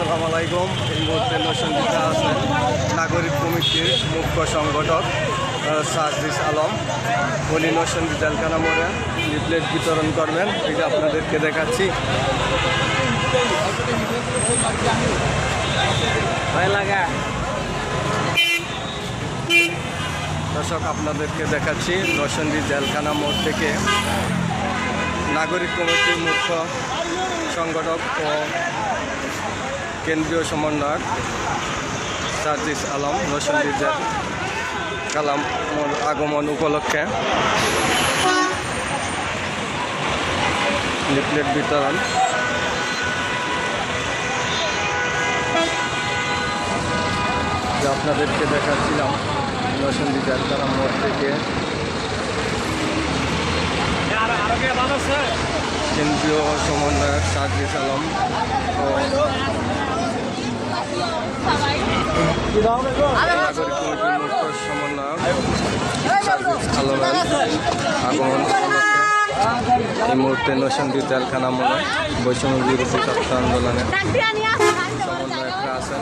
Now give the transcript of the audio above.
আসসালামু আলাইকুম। এই মুহূর্তে নরসিংদীতে আছেন নাগরিক কমিটির মুখ্য সংগঠক সার্জিস আলম। উনি নরসিংদী জেলখানা মোড়ে লিফলেট বিতরণ করবেন, এটা আপনাদেরকে দেখাচ্ছি। দর্শক, আপনাদেরকে দেখাচ্ছি নরসিংদী জেলখানা মোড় থেকে নাগরিক কমিটির মুখ্য সংগঠক ও কেন্দ্রীয় সমন্বয়ক সার্জিস আলম নরসিংদী জেলখানা মোড় আগমন উপলক্ষে লিফলেট বিতরণ। আপনাদেরকে দেখাচ্ছিলাম নরসিংদী জেলখানা মোড় থেকে কেন্দ্রীয় সমন্বয়ক সার্জিস আলম ও নাগরিক কমিটির মুখ্য সমন্বয়ক সার্জিস আলমের আগমন উপলক্ষে এই মুহূর্তে নরসিংদী জেলখানা মোড়ে বৈষম্য বিরোধী ছাত্র আন্দোলনের সমন্বয়করা আছেন।